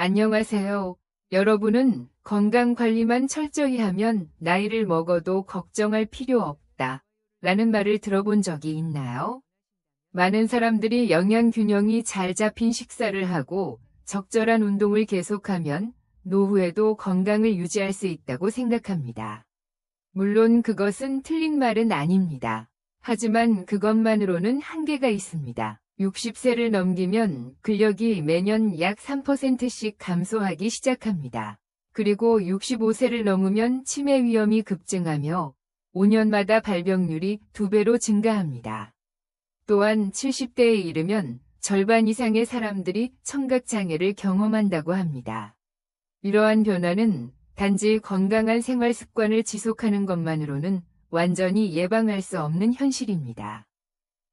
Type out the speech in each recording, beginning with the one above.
안녕하세요. 여러분은 건강 관리만 철저히 하면 나이를 먹어도 걱정할 필요 없다 라는 말을 들어본 적이 있나요? 많은 사람들이 영양 균형이 잘 잡힌 식사를 하고 적절한 운동을 계속하면 노후에도 건강을 유지할 수 있다고 생각합니다. 물론 그것은 틀린 말은 아닙니다. 하지만 그것만으로는 한계가 있습니다. 60세를 넘기면 근력이 매년 약 3%씩 감소하기 시작합니다. 그리고 65세를 넘으면 치매 위험이 급증하며 5년마다 발병률이 2배로 증가합니다. 또한 70대에 이르면 절반 이상의 사람들이 청각장애를 경험한다고 합니다. 이러한 변화는 단지 건강한 생활 습관을 지속하는 것만으로는 완전히 예방할 수 없는 현실입니다.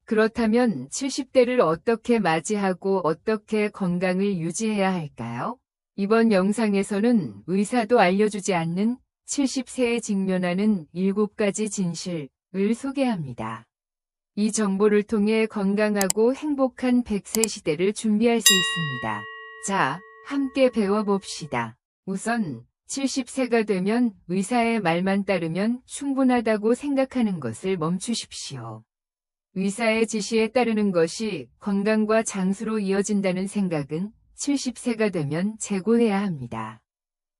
그렇다면 70대를 어떻게 맞이하고 어떻게 건강을 유지해야 할까요? 이번 영상에서는 의사도 알려주지 않는 70세에 직면하는 7가지 진실을 소개합니다. 이 정보를 통해 건강하고 행복한 100세 시대를 준비할 수 있습니다. 자, 함께 배워봅시다. 우선 70세가 되면 의사의 말만 따르면 충분하다고 생각하는 것을 멈추십시오. 의사의 지시에 따르는 것이 건강과 장수로 이어진다는 생각은 70세가 되면 제고해야 합니다.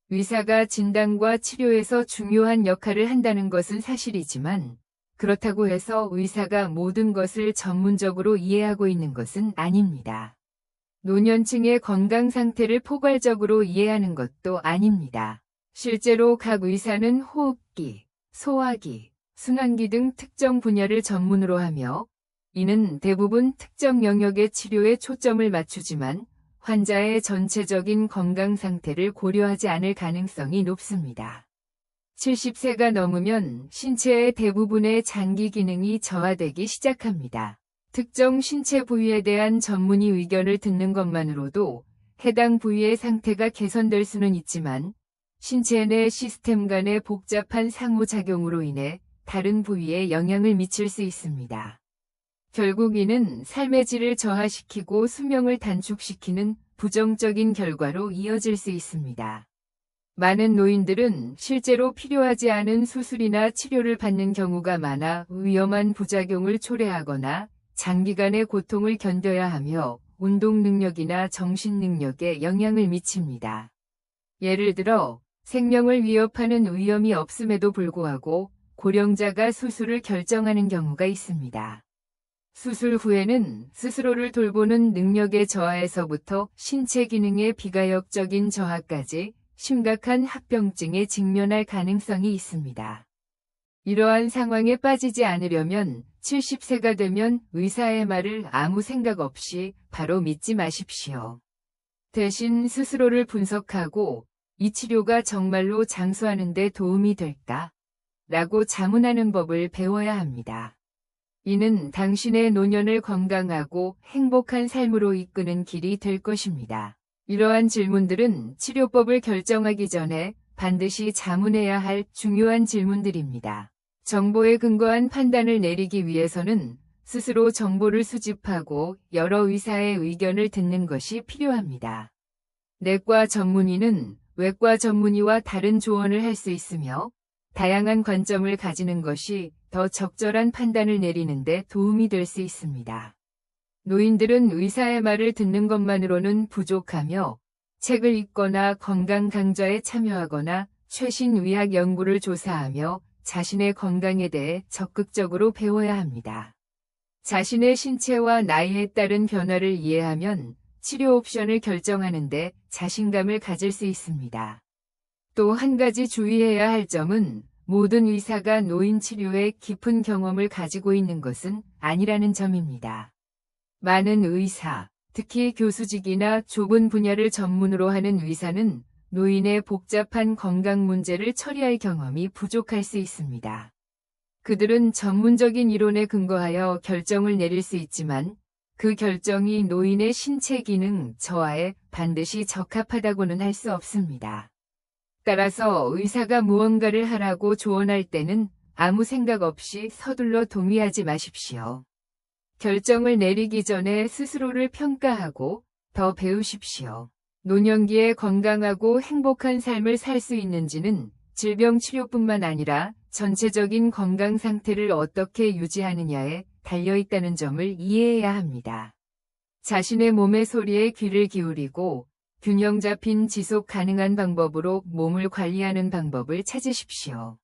의사가 진단과 치료에서 중요한 역할을 한다는 것은 사실이지만 그렇다고 해서 의사가 모든 것을 전문적으로 이해하고 있는 것은 아닙니다. 노년층의 건강 상태를 포괄적으로 이해하는 것도 아닙니다. 실제로 각 의사는 호흡기, 소화기, 순환기 등 특정 분야를 전문으로 하며 이는 대부분 특정 영역의 치료에 초점을 맞추지만 환자의 전체적인 건강 상태를 고려하지 않을 가능성이 높습니다. 70세가 넘으면 신체의 대부분의 장기 기능이 저하되기 시작합니다. 특정 신체 부위에 대한 전문의 의견을 듣는 것만으로도 해당 부위의 상태가 개선될 수는 있지만 신체 내 시스템 간의 복잡한 상호작용으로 인해 다른 부위에 영향을 미칠 수 있습니다. 결국 이는 삶의 질을 저하시키고 수명을 단축시키는 부정적인 결과로 이어질 수 있습니다. 많은 노인들은 실제로 필요하지 않은 수술이나 치료를 받는 경우가 많아 위험한 부작용을 초래하거나 장기간의 고통을 견뎌야 하며 운동 능력이나 정신 능력에 영향을 미칩니다. 예를 들어 생명을 위협하는 위험이 없음에도 불구하고 고령자가 수술을 결정하는 경우가 있습니다. 수술 후에는 스스로를 돌보는 능력의 저하에서부터 신체 기능의 비가역적인 저하까지 심각한 합병증에 직면할 가능성이 있습니다. 이러한 상황에 빠지지 않으려면 70세가 되면 의사의 말을 아무 생각 없이 바로 믿지 마십시오. 대신 스스로를 분석하고 이 치료가 정말로 장수하는 데 도움이 될까? 라고 자문하는 법을 배워야 합니다. 이는 당신의 노년을 건강하고 행복한 삶으로 이끄는 길이 될 것입니다. 이러한 질문들은 치료법을 결정하기 전에 반드시 자문해야 할 중요한 질문들입니다. 정보에 근거한 판단을 내리기 위해서는 스스로 정보를 수집하고 여러 의사의 의견을 듣는 것이 필요합니다. 내과 전문의는 외과 전문의와 다른 조언을 할 수 있으며 다양한 관점을 가지는 것이 더 적절한 판단을 내리는 데 도움이 될 수 있습니다. 노인들은 의사의 말을 듣는 것만으로는 부족하며 책을 읽거나 건강 강좌에 참여하거나 최신 의학 연구를 조사하며 자신의 건강에 대해 적극적으로 배워야 합니다. 자신의 신체와 나이에 따른 변화를 이해하면 치료 옵션을 결정하는 데 자신감을 가질 수 있습니다. 또 한 가지 주의해야 할 점은 모든 의사가 노인 치료에 깊은 경험을 가지고 있는 것은 아니라는 점입니다. 많은 의사, 특히 교수직이나 좁은 분야를 전문으로 하는 의사는 노인의 복잡한 건강 문제를 처리할 경험이 부족할 수 있습니다. 그들은 전문적인 이론에 근거하여 결정을 내릴 수 있지만 그 결정이 노인의 신체 기능 저하에 반드시 적합하다고는 할 수 없습니다. 따라서 의사가 무언가를 하라고 조언할 때는 아무 생각 없이 서둘러 동의하지 마십시오. 결정을 내리기 전에 스스로를 평가하고 더 배우십시오. 노년기에 건강하고 행복한 삶을 살 수 있는지는 질병 치료뿐만 아니라 전체적인 건강 상태를 어떻게 유지하느냐에 달려있다는 점을 이해해야 합니다. 자신의 몸의 소리에 귀를 기울이고 균형 잡힌 지속 가능한 방법으로 몸을 관리하는 방법을 찾으십시오.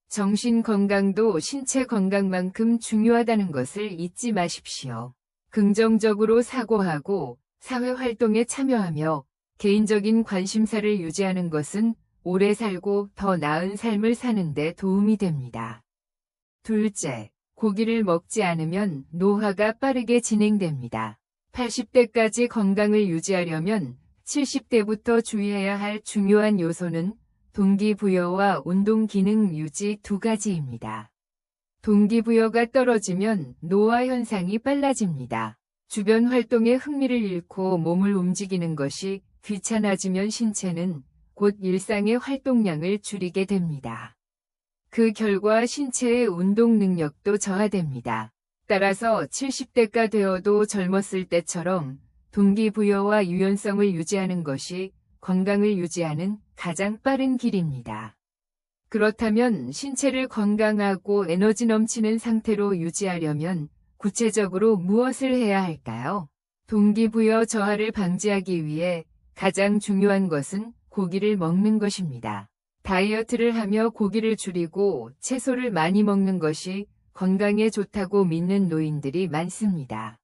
정신 건강도 신체 건강만큼 중요하다는 것을 잊지 마십시오. 긍정적으로 사고하고 사회 활동에 참여하며 개인적인 관심사를 유지하는 것은 오래 살고 더 나은 삶을 사는 데 도움이 됩니다. 둘째, 고기를 먹지 않으면 노화가 빠르게 진행됩니다. 80대까지 건강을 유지하려면 70대부터 주의해야 할 중요한 요소는 동기부여와 운동 기능 유지 두 가지입니다. 동기부여가 떨어지면 노화 현상이 빨라집니다. 주변 활동에 흥미를 잃고 몸을 움직이는 것이 귀찮아지면 신체는 곧 일상의 활동량을 줄이게 됩니다. 그 결과 신체의 운동 능력도 저하됩니다. 따라서 70대가 되어도 젊었을 때처럼 동기부여와 유연성을 유지하는 것이 건강을 유지하는 가장 빠른 길입니다. 그렇다면 신체를 건강하고 에너지 넘치는 상태로 유지하려면 구체적으로 무엇을 해야 할까요? 동기부여 저하를 방지하기 위해 가장 중요한 것은 고기를 먹는 것입니다. 다이어트를 하며 고기를 줄이고 채소를 많이 먹는 것이 건강에 좋다고 믿는 노인들이 많습니다.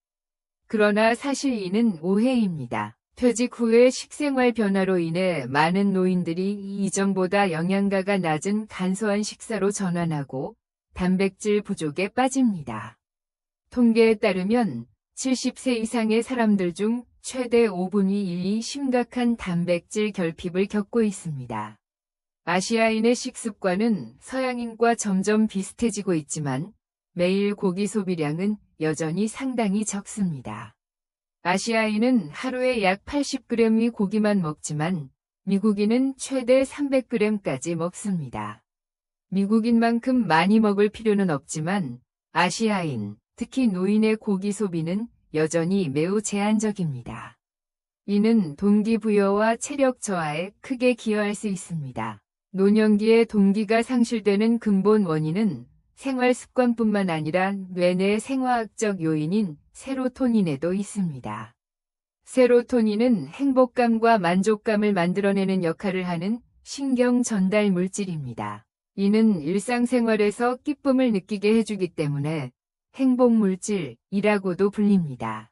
그러나 사실 이는 오해입니다. 퇴직 후의 식생활 변화로 인해 많은 노인들이 이전보다 영양가가 낮은 간소한 식사로 전환하고 단백질 부족에 빠집니다. 통계에 따르면 70세 이상의 사람들 중 최대 5분의 1이 심각한 단백질 결핍을 겪고 있습니다. 아시아인의 식습관은 서양인과 점점 비슷해지고 있지만 매일 고기 소비량은 여전히 상당히 적습니다. 아시아인은 하루에 약 80g의 고기만 먹지만 미국인은 최대 300g까지 먹습니다. 미국인만큼 많이 먹을 필요는 없지만 아시아인, 특히 노인의 고기 소비는 여전히 매우 제한적입니다. 이는 동기부여와 체력 저하에 크게 기여할 수 있습니다. 노년기에 동기가 상실되는 근본 원인은 생활 습관뿐만 아니라 뇌내 생화학적 요인인 세로토닌에도 있습니다. 세로토닌은 행복감과 만족감을 만들어내는 역할을 하는 신경 전달 물질입니다. 이는 일상생활에서 기쁨을 느끼게 해주기 때문에 행복물질이라고도 불립니다.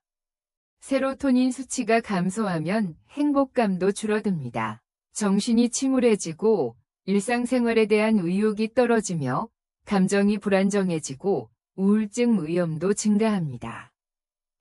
세로토닌 수치가 감소하면 행복감도 줄어듭니다. 정신이 침울해지고 일상생활에 대한 의욕이 떨어지며 감정이 불안정해지고 우울증 위험도 증가합니다.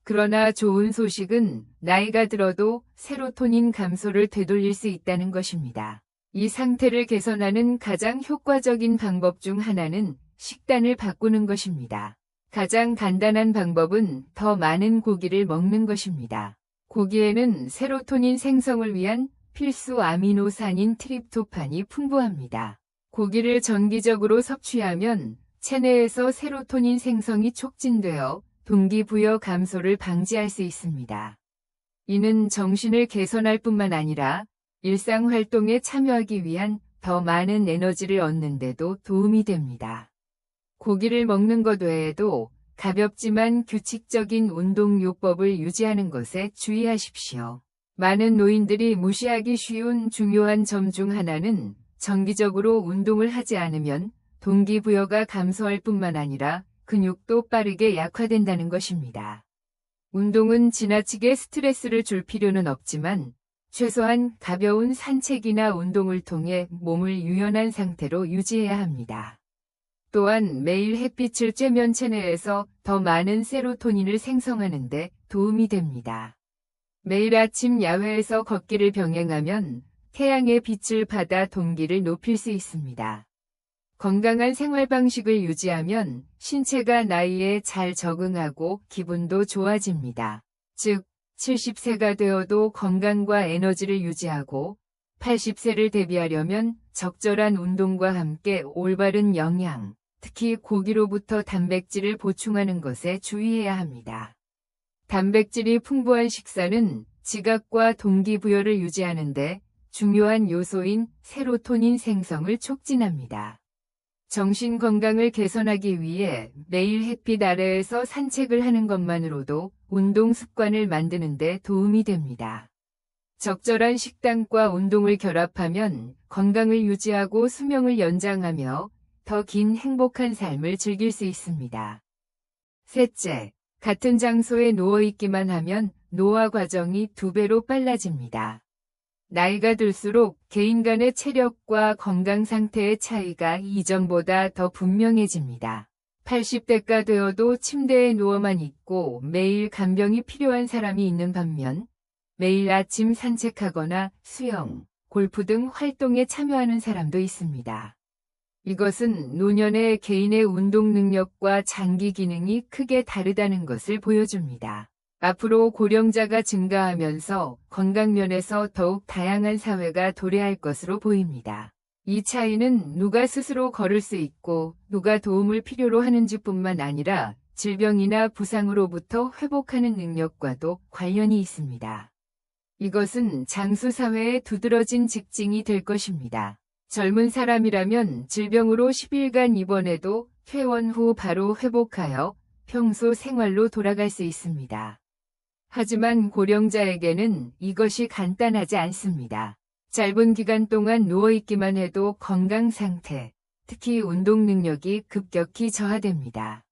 그러나 좋은 소식은 나이가 들어도 세로토닌 감소를 되돌릴 수 있다는 것입니다. 이 상태를 개선하는 가장 효과적인 방법 중 하나는 식단을 바꾸는 것입니다. 가장 간단한 방법은 더 많은 고기를 먹는 것입니다. 고기에는 세로토닌 생성을 위한 필수 아미노산인 트립토판이 풍부합니다. 고기를 정기적으로 섭취하면 체내에서 세로토닌 생성이 촉진되어 동기부여 감소를 방지할 수 있습니다. 이는 정신을 개선할 뿐만 아니라 일상활동에 참여하기 위한 더 많은 에너지를 얻는 데도 도움이 됩니다. 고기를 먹는 것 외에도 가볍지만 규칙적인 운동요법을 유지하는 것에 주의하십시오. 많은 노인들이 무시하기 쉬운 중요한 점 중 하나는 정기적으로 운동을 하지 않으면 동기부여가 감소할 뿐만 아니라 근육도 빠르게 약화된다는 것입니다. 운동은 지나치게 스트레스를 줄 필요는 없지만 최소한 가벼운 산책이나 운동을 통해 몸을 유연한 상태로 유지해야 합니다. 또한 매일 햇빛을 쬐면 체내에서 더 많은 세로토닌을 생성하는 데 도움이 됩니다. 매일 아침 야외에서 걷기를 병행하면 태양의 빛을 받아 동기를 높일 수 있습니다. 건강한 생활 방식을 유지하면 신체가 나이에 잘 적응하고 기분도 좋아집니다. 즉, 70세가 되어도 건강과 에너지를 유지하고 80세를 대비하려면 적절한 운동과 함께 올바른 영양, 특히 고기로부터 단백질을 보충하는 것에 주의해야 합니다. 단백질이 풍부한 식사는 지각과 동기부여를 유지하는데 중요한 요소인 세로토닌 생성을 촉진합니다. 정신 건강을 개선하기 위해 매일 햇빛 아래에서 산책을 하는 것만으로도 운동 습관을 만드는 데 도움이 됩니다. 적절한 식단과 운동을 결합하면 건강을 유지하고 수명을 연장하며 더 긴 행복한 삶을 즐길 수 있습니다. 셋째, 같은 장소에 누워있기만 하면 노화 과정이 2배로 빨라집니다. 나이가 들수록 개인 간의 체력과 건강 상태의 차이가 이전보다 더 분명해집니다. 80대가 되어도 침대에 누워만 있고 매일 간병이 필요한 사람이 있는 반면 매일 아침 산책하거나 수영, 골프 등 활동에 참여하는 사람도 있습니다. 이것은 노년의 개인의 운동 능력과 장기 기능이 크게 다르다는 것을 보여줍니다. 앞으로 고령자가 증가하면서 건강 면에서 더욱 다양한 사회가 도래할 것으로 보입니다. 이 차이는 누가 스스로 걸을 수 있고 누가 도움을 필요로 하는지뿐만 아니라 질병이나 부상으로부터 회복하는 능력과도 관련이 있습니다. 이것은 장수 사회의 두드러진 직징이 될 것입니다. 젊은 사람이라면 질병으로 10일간 입원해도 퇴원 후 바로 회복하여 평소 생활로 돌아갈 수 있습니다. 하지만 고령자에게는 이것이 간단하지 않습니다. 짧은 기간 동안 누워있기만 해도 건강 상태, 특히 운동 능력이 급격히 저하됩니다.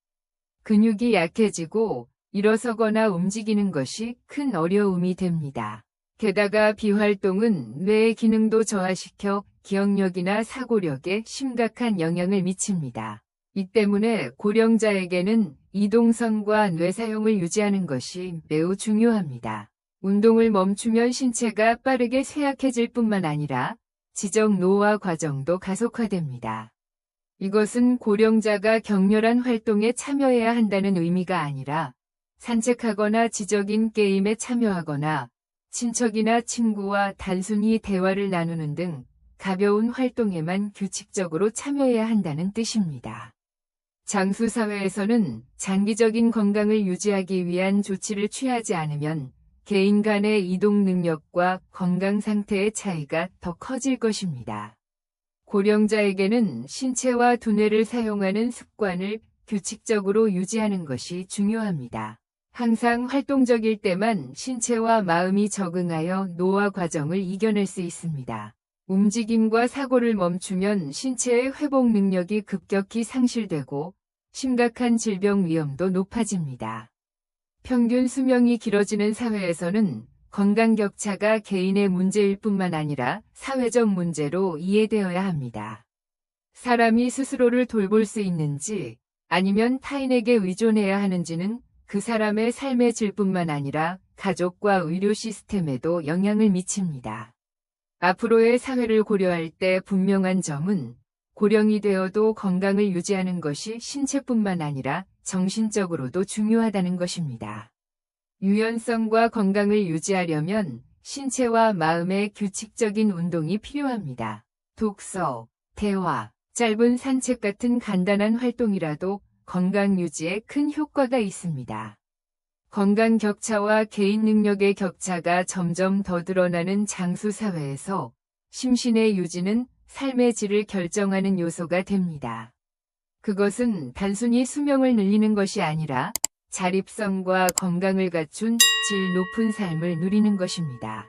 근육이 약해지고 일어서거나 움직이는 것이 큰 어려움이 됩니다. 게다가 비활동은 뇌의 기능도 저하시켜 기억력이나 사고력에 심각한 영향을 미칩니다. 이 때문에 고령자에게는 이동성과 뇌 사용을 유지하는 것이 매우 중요합니다. 운동을 멈추면 신체가 빠르게 쇠약해질 뿐만 아니라 지적 노화 과정도 가속화됩니다. 이것은 고령자가 격렬한 활동에 참여해야 한다는 의미가 아니라 산책하거나 지적인 게임에 참여하거나 친척이나 친구와 단순히 대화를 나누는 등 가벼운 활동에만 규칙적으로 참여해야 한다는 뜻입니다. 장수 사회에서는 장기적인 건강을 유지하기 위한 조치를 취하지 않으면 개인 간의 이동 능력과 건강 상태의 차이가 더 커질 것입니다. 고령자에게는 신체와 두뇌를 사용하는 습관을 규칙적으로 유지하는 것이 중요합니다. 항상 활동적일 때만 신체와 마음이 적응하여 노화 과정을 이겨낼 수 있습니다. 움직임과 사고를 멈추면 신체의 회복 능력이 급격히 상실되고 심각한 질병 위험도 높아집니다. 평균 수명이 길어지는 사회에서는 건강 격차가 개인의 문제일 뿐만 아니라 사회적 문제로 이해되어야 합니다. 사람이 스스로를 돌볼 수 있는지 아니면 타인에게 의존해야 하는지는 그 사람의 삶의 질뿐만 아니라 가족과 의료 시스템에도 영향을 미칩니다. 앞으로의 사회를 고려할 때 분명한 점은 고령이 되어도 건강을 유지하는 것이 신체뿐만 아니라 정신적으로도 중요하다는 것입니다. 유연성과 건강을 유지하려면 신체와 마음의 규칙적인 운동이 필요합니다. 독서, 대화, 짧은 산책 같은 간단한 활동이라도 건강 유지에 큰 효과가 있습니다. 건강 격차와 개인 능력의 격차가 점점 더 드러나는 장수 사회에서 심신의 유지는 삶의 질을 결정하는 요소가 됩니다. 그것은 단순히 수명을 늘리는 것이 아니라 자립성과 건강을 갖춘 질 높은 삶을 누리는 것입니다.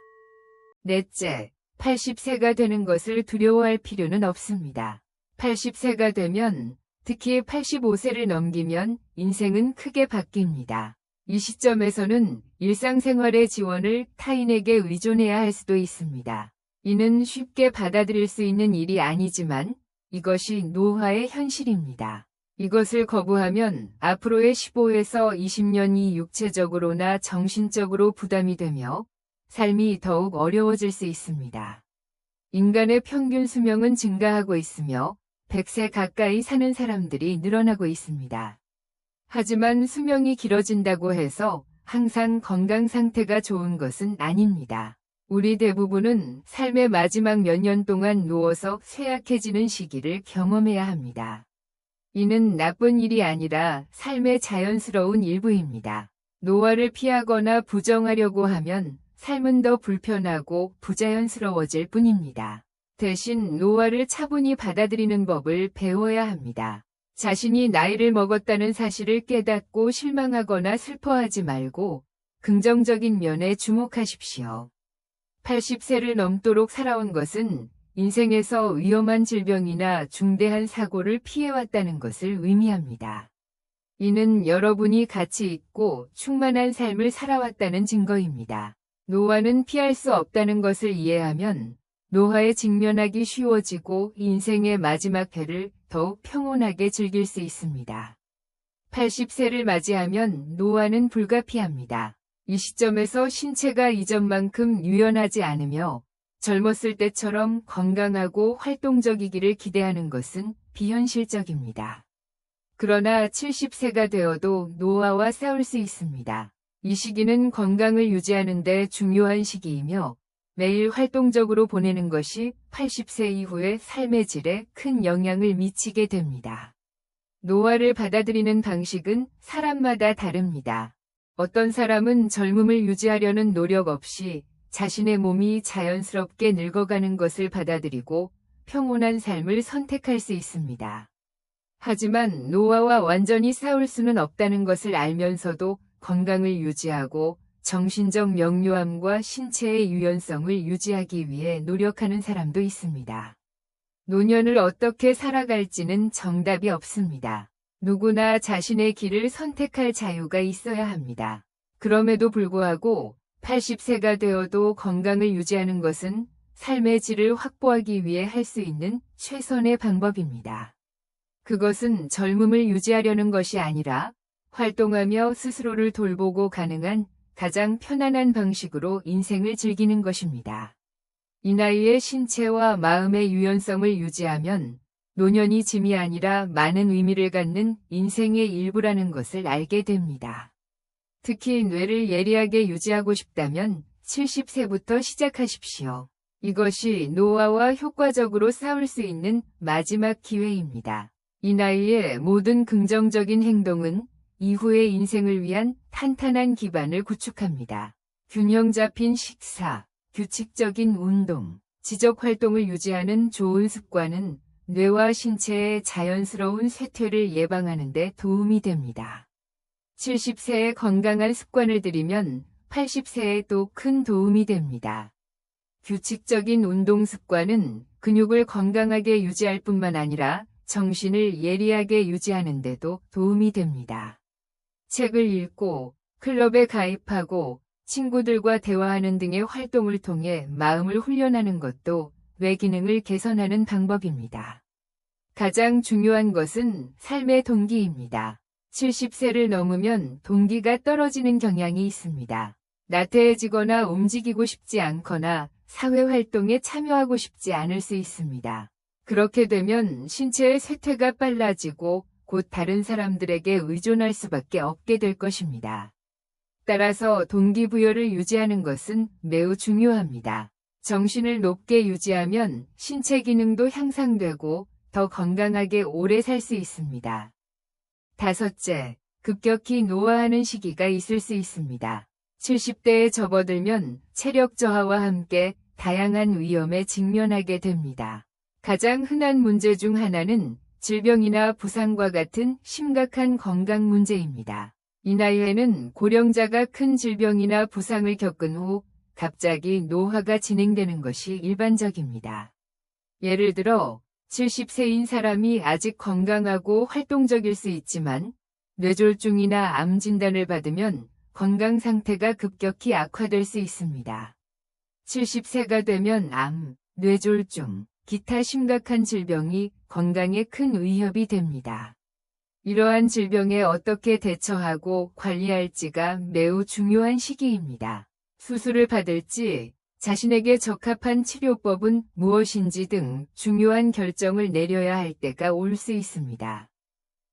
넷째, 80세가 되는 것을 두려워할 필요는 없습니다. 80세가 되면, 특히 85세를 넘기면 인생은 크게 바뀝니다. 이 시점에서는 일상생활의 지원을 타인에게 의존해야 할 수도 있습니다. 이는 쉽게 받아들일 수 있는 일이 아니지만 이것이 노화의 현실입니다. 이것을 거부하면 앞으로의 15에서 20년이 육체적으로나 정신적으로 부담이 되며 삶이 더욱 어려워질 수 있습니다. 인간의 평균 수명은 증가하고 있으며 100세 가까이 사는 사람들이 늘어나고 있습니다. 하지만 수명이 길어진다고 해서 항상 건강 상태가 좋은 것은 아닙니다. 우리 대부분은 삶의 마지막 몇 년 동안 누워서 쇠약해지는 시기를 경험해야 합니다. 이는 나쁜 일이 아니라 삶의 자연스러운 일부입니다. 노화를 피하거나 부정하려고 하면 삶은 더 불편하고 부자연스러워질 뿐입니다. 대신 노화를 차분히 받아들이는 법을 배워야 합니다. 자신이 나이를 먹었다는 사실을 깨닫고 실망하거나 슬퍼하지 말고 긍정적인 면에 주목하십시오. 80세를 넘도록 살아온 것은 인생에서 위험한 질병이나 중대한 사고를 피해왔다는 것을 의미합니다. 이는 여러분이 가치 있고 충만한 삶을 살아왔다는 증거입니다. 노화는 피할 수 없다는 것을 이해하면 노화에 직면하기 쉬워지고 인생의 마지막 해를 더욱 평온하게 즐길 수 있습니다. 80세를 맞이하면 노화는 불가피합니다. 이 시점에서 신체가 이전만큼 유연하지 않으며 젊었을 때처럼 건강하고 활동적이기를 기대하는 것은 비현실적입니다. 그러나 70세가 되어도 노화와 싸울 수 있습니다. 이 시기는 건강을 유지하는 데 중요한 시기이며 매일 활동적으로 보내는 것이 80세 이후의 삶의 질에 큰 영향을 미치게 됩니다. 노화를 받아들이는 방식은 사람마다 다릅니다. 어떤 사람은 젊음을 유지하려는 노력 없이 자신의 몸이 자연스럽게 늙어가는 것을 받아들이고 평온한 삶을 선택할 수 있습니다. 하지만 노화와 완전히 싸울 수는 없다는 것을 알면서도 건강을 유지하고 정신적 명료함과 신체의 유연성을 유지하기 위해 노력하는 사람도 있습니다. 노년을 어떻게 살아갈지는 정답이 없습니다. 누구나 자신의 길을 선택할 자유가 있어야 합니다. 그럼에도 불구하고 80세가 되어도 건강을 유지하는 것은 삶의 질을 확보하기 위해 할 수 있는 최선의 방법입니다. 그것은 젊음을 유지하려는 것이 아니라 활동하며 스스로를 돌보고 가능한 가장 편안한 방식으로 인생을 즐기는 것입니다. 이 나이에 신체와 마음의 유연성을 유지하면 노년이 짐이 아니라 많은 의미를 갖는 인생의 일부라는 것을 알게 됩니다. 특히 뇌를 예리하게 유지하고 싶다면 70세부터 시작하십시오. 이것이 노화와 효과적으로 싸울 수 있는 마지막 기회입니다. 이 나이에 모든 긍정적인 행동은 이후의 인생을 위한 탄탄한 기반을 구축합니다. 균형 잡힌 식사, 규칙적인 운동, 지적 활동을 유지하는 좋은 습관은 뇌와 신체의 자연스러운 쇠퇴를 예방하는 데 도움이 됩니다. 70세에 건강한 습관을 들이면 80세에도 큰 도움이 됩니다. 규칙적인 운동 습관은 근육을 건강하게 유지할 뿐만 아니라 정신을 예리하게 유지하는 데도 도움이 됩니다. 책을 읽고 클럽에 가입하고 친구들과 대화하는 등의 활동을 통해 마음을 훈련하는 것도 뇌 기능을 개선하는 방법입니다. 가장 중요한 것은 삶의 동기입니다. 70세를 넘으면 동기가 떨어지는 경향이 있습니다. 나태해지거나 움직이고 싶지 않거나 사회활동에 참여하고 싶지 않을 수 있습니다. 그렇게 되면 신체의 쇠퇴가 빨라지고 곧 다른 사람들에게 의존할 수밖에 없게 될 것입니다. 따라서 동기부여를 유지하는 것은 매우 중요합니다. 정신을 높게 유지하면 신체 기능도 향상되고 더 건강하게 오래 살 수 있습니다. 다섯째, 급격히 노화하는 시기가 있을 수 있습니다. 70대에 접어들면 체력 저하와 함께 다양한 위험에 직면하게 됩니다. 가장 흔한 문제 중 하나는 질병이나 부상과 같은 심각한 건강 문제입니다. 이 나이에는 고령자가 큰 질병이나 부상을 겪은 후 갑자기 노화가 진행되는 것이 일반적입니다. 예를 들어 70세인 사람이 아직 건강하고 활동적일 수 있지만 뇌졸중이나 암 진단을 받으면 건강 상태가 급격히 악화될 수 있습니다. 70세가 되면 암, 뇌졸중, 기타 심각한 질병이 건강에 큰 위협이 됩니다. 이러한 질병에 어떻게 대처하고 관리할지가 매우 중요한 시기입니다. 수술을 받을지, 자신에게 적합한 치료법은 무엇인지 등 중요한 결정을 내려야 할 때가 올 수 있습니다.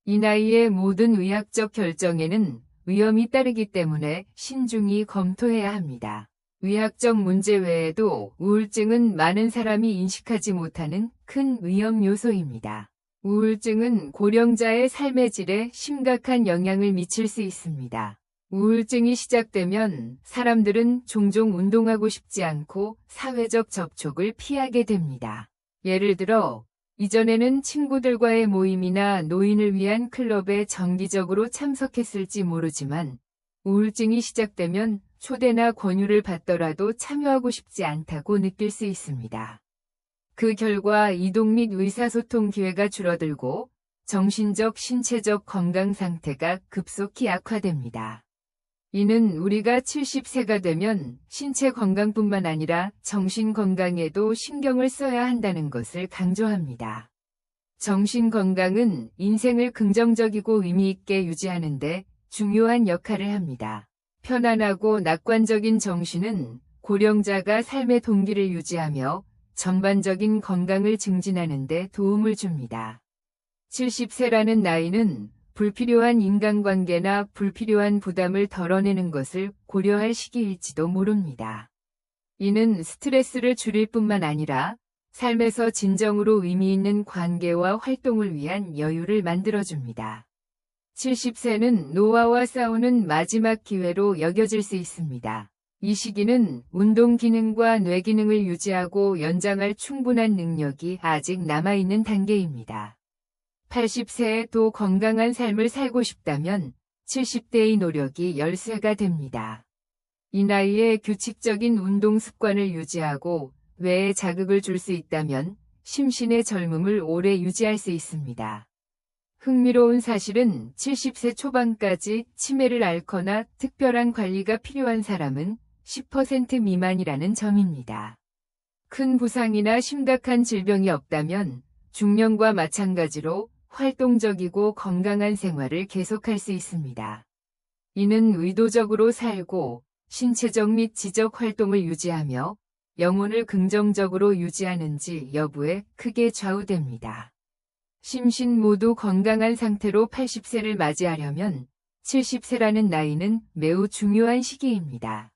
이 나이의 모든 의학적 결정에는 위험이 따르기 때문에 신중히 검토해야 합니다. 의학적 문제 외에도 우울증은 많은 사람이 인식하지 못하는 큰 위험 요소입니다. 우울증은 고령자의 삶의 질에 심각한 영향을 미칠 수 있습니다. 우울증이 시작되면 사람들은 종종 운동하고 싶지 않고 사회적 접촉을 피하게 됩니다. 예를 들어, 이전에는 친구들과의 모임이나 노인을 위한 클럽에 정기적으로 참석했을지 모르지만, 우울증이 시작되면 초대나 권유를 받더라도 참여하고 싶지 않다고 느낄 수 있습니다. 그 결과 이동 및 의사소통 기회가 줄어들고 정신적, 신체적 건강 상태가 급속히 악화됩니다. 이는 우리가 70세가 되면 신체 건강뿐만 아니라 정신 건강에도 신경을 써야 한다는 것을 강조합니다. 정신 건강은 인생을 긍정적이고 의미 있게 유지하는 데 중요한 역할을 합니다. 편안하고 낙관적인 정신은 고령자가 삶의 동기를 유지하며 전반적인 건강을 증진하는 데 도움을 줍니다. 70세라는 나이는 불필요한 인간관계나 불필요한 부담을 덜어내는 것을 고려할 시기일지도 모릅니다. 이는 스트레스를 줄일 뿐만 아니라 삶에서 진정으로 의미 있는 관계와 활동을 위한 여유를 만들어줍니다. 70세는 노화와 싸우는 마지막 기회로 여겨질 수 있습니다. 이 시기는 운동 기능과 뇌 기능을 유지하고 연장할 충분한 능력이 아직 남아있는 단계입니다. 80세에도 건강한 삶을 살고 싶다면 70대의 노력이 열쇠가 됩니다. 이 나이에 규칙적인 운동 습관을 유지하고 뇌에 자극을 줄 수 있다면 심신의 젊음을 오래 유지할 수 있습니다. 흥미로운 사실은 70세 초반까지 치매를 앓거나 특별한 관리가 필요한 사람은 10% 미만이라는 점입니다. 큰 부상이나 심각한 질병이 없다면 중년과 마찬가지로 활동적이고 건강한 생활을 계속할 수 있습니다. 이는 의도적으로 살고 신체적 및 지적 활동을 유지하며 영혼을 긍정적으로 유지하는지 여부에 크게 좌우됩니다. 심신 모두 건강한 상태로 80세를 맞이하려면 70세라는 나이는 매우 중요한 시기입니다.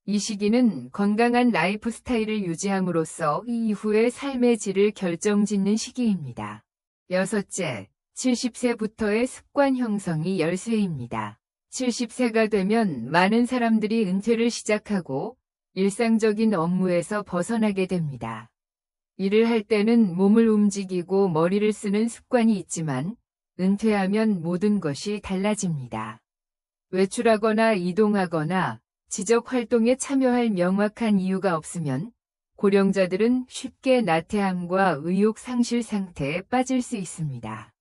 이 시기는 건강한 라이프 스타일을 유지함으로써 이후의 삶의 질을 결정짓는 시기입니다. 여섯째, 70세부터의 습관 형성이 열쇠입니다. 70세가 되면 많은 사람들이 은퇴를 시작하고 일상적인 업무에서 벗어나게 됩니다. 일을 할 때는 몸을 움직이고 머리를 쓰는 습관이 있지만 은퇴하면 모든 것이 달라집니다. 외출하거나 이동하거나 지적 활동에 참여할 명확한 이유가 없으면 고령자들은 쉽게 나태함과 의욕 상실 상태에 빠질 수 있습니다.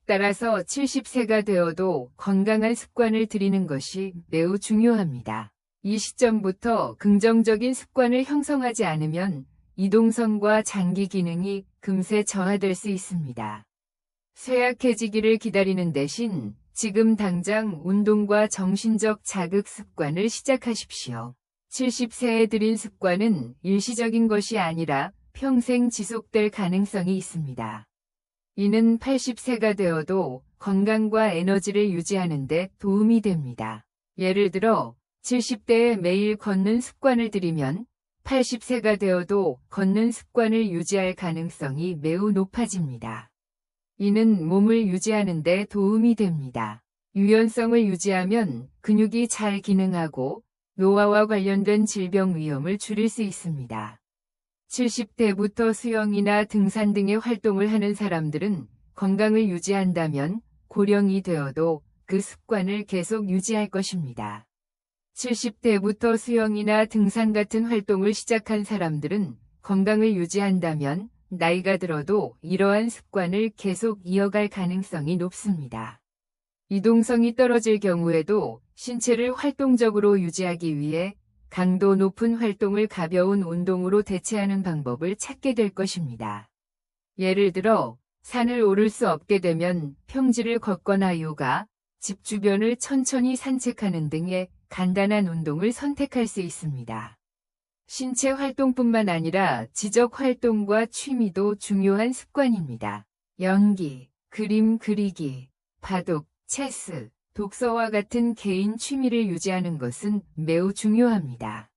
따라서 70세가 되어도 건강한 습관을 들이는 것이 매우 중요합니다. 이 시점부터 긍정적인 습관을 형성하지 않으면 이동성과 장기 기능이 금세 저하될 수 있습니다. 쇠약해지기를 기다리는 대신 지금 당장 운동과 정신적 자극 습관을 시작하십시오. 70세에 들인 습관은 일시적인 것이 아니라 평생 지속될 가능성이 있습니다. 이는 80세가 되어도 건강과 에너지를 유지하는 데 도움이 됩니다. 예를 들어 70대에 매일 걷는 습관을 들이면 80세가 되어도 걷는 습관을 유지할 가능성이 매우 높아집니다. 이는 몸을 유지하는 데 도움이 됩니다. 유연성을 유지하면 근육이 잘 기능하고 노화와 관련된 질병 위험을 줄일 수 있습니다. 70대부터 수영이나 등산 등의 활동을 하는 사람들은 건강을 유지한다면 고령이 되어도 그 습관을 계속 유지할 것입니다. 70대부터 수영이나 등산 같은 활동을 시작한 사람들은 건강을 유지한다면 나이가 들어도 이러한 습관을 계속 이어갈 가능성이 높습니다. 이동성이 떨어질 경우에도 신체를 활동적으로 유지하기 위해 강도 높은 활동을 가벼운 운동으로 대체하는 방법을 찾게 될 것입니다. 예를 들어 산을 오를 수 없게 되면 평지를 걷거나 요가, 집 주변을 천천히 산책하는 등의 간단한 운동을 선택할 수 있습니다. 신체 활동뿐만 아니라 지적 활동과 취미도 중요한 습관입니다. 연기, 그림 그리기, 바둑, 체스, 독서와 같은 개인 취미를 유지하는 것은 매우 중요합니다.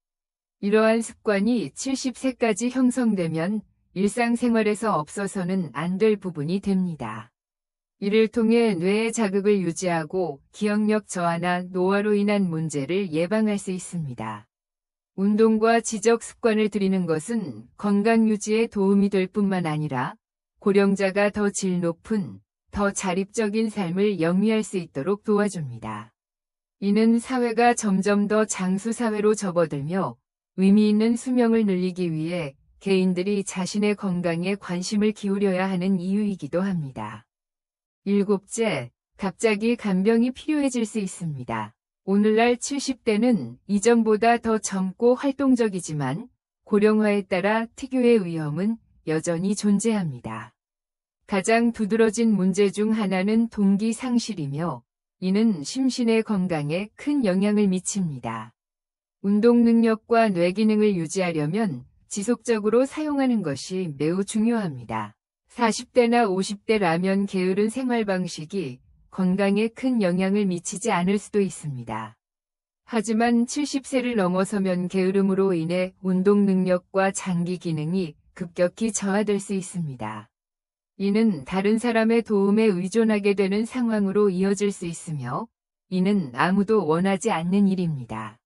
이러한 습관이 70세까지 형성되면 일상생활에서 없어서는 안 될 부분이 됩니다. 이를 통해 뇌의 자극을 유지하고 기억력 저하나 노화로 인한 문제를 예방할 수 있습니다. 운동과 지적 습관을 들이는 것은 건강 유지에 도움이 될 뿐만 아니라 고령자가 더 질 높은, 더 자립적인 삶을 영위할 수 있도록 도와줍니다. 이는 사회가 점점 더 장수 사회로 접어들며 의미 있는 수명을 늘리기 위해 개인들이 자신의 건강에 관심을 기울여야 하는 이유이기도 합니다. 7째, 갑자기 간병이 필요해질 수 있습니다. 오늘날 70대는 이전보다 더 젊고 활동적이지만 고령화에 따라 특유의 위험은 여전히 존재합니다. 가장 두드러진 문제 중 하나는 동기 상실이며 이는 심신의 건강에 큰 영향을 미칩니다. 운동 능력과 뇌 기능을 유지하려면 지속적으로 사용하는 것이 매우 중요합니다. 40대나 50대라면 게으른 생활 방식이 건강에 큰 영향을 미치지 않을 수도 있습니다. 하지만 70세를 넘어서면 게으름으로 인해 운동 능력과 장기 기능이 급격히 저하될 수 있습니다. 이는 다른 사람의 도움에 의존하게 되는 상황으로 이어질 수 있으며 이는 아무도 원하지 않는 일입니다.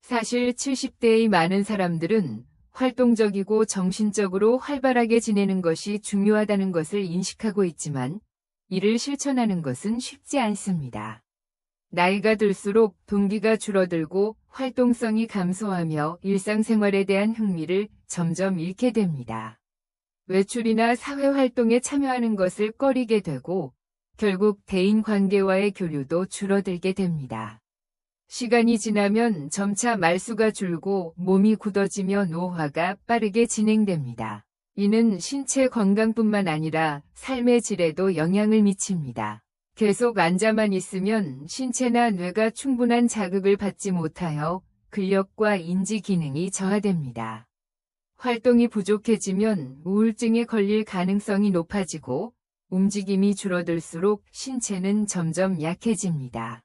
사실 70대의 많은 사람들은 활동적이고 정신적으로 활발하게 지내는 것이 중요하다는 것을 인식하고 있지만 이를 실천하는 것은 쉽지 않습니다. 나이가 들수록 동기가 줄어들고 활동성이 감소하며 일상생활에 대한 흥미를 점점 잃게 됩니다. 외출이나 사회활동에 참여하는 것을 꺼리게 되고 결국 대인관계와의 교류도 줄어들게 됩니다. 시간이 지나면 점차 말수가 줄고 몸이 굳어지며 노화가 빠르게 진행됩니다. 이는 신체 건강뿐만 아니라 삶의 질에도 영향을 미칩니다. 계속 앉아만 있으면 신체나 뇌가 충분한 자극을 받지 못하여 근력과 인지 기능이 저하됩니다. 활동이 부족해지면 우울증에 걸릴 가능성이 높아지고 움직임이 줄어들수록 신체는 점점 약해집니다.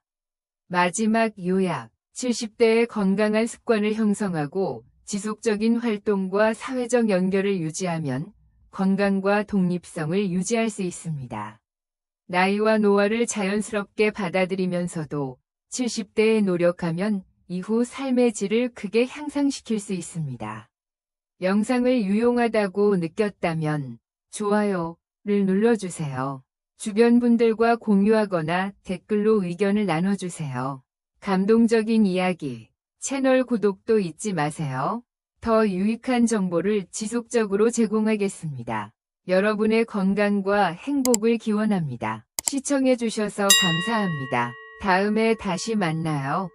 마지막 요약, 70대의 건강한 습관을 형성하고 지속적인 활동과 사회적 연결을 유지하면 건강과 독립성을 유지할 수 있습니다. 나이와 노화를 자연스럽게 받아들이면서도 70대에 노력하면 이후 삶의 질을 크게 향상시킬 수 있습니다. 영상을 유용하다고 느꼈다면 좋아요를 눌러주세요. 주변 분들과 공유하거나 댓글로 의견을 나눠주세요. 감동적인 이야기, 채널 구독도 잊지 마세요. 더 유익한 정보를 지속적으로 제공하겠습니다. 여러분의 건강과 행복을 기원합니다. 시청해주셔서 감사합니다. 다음에 다시 만나요.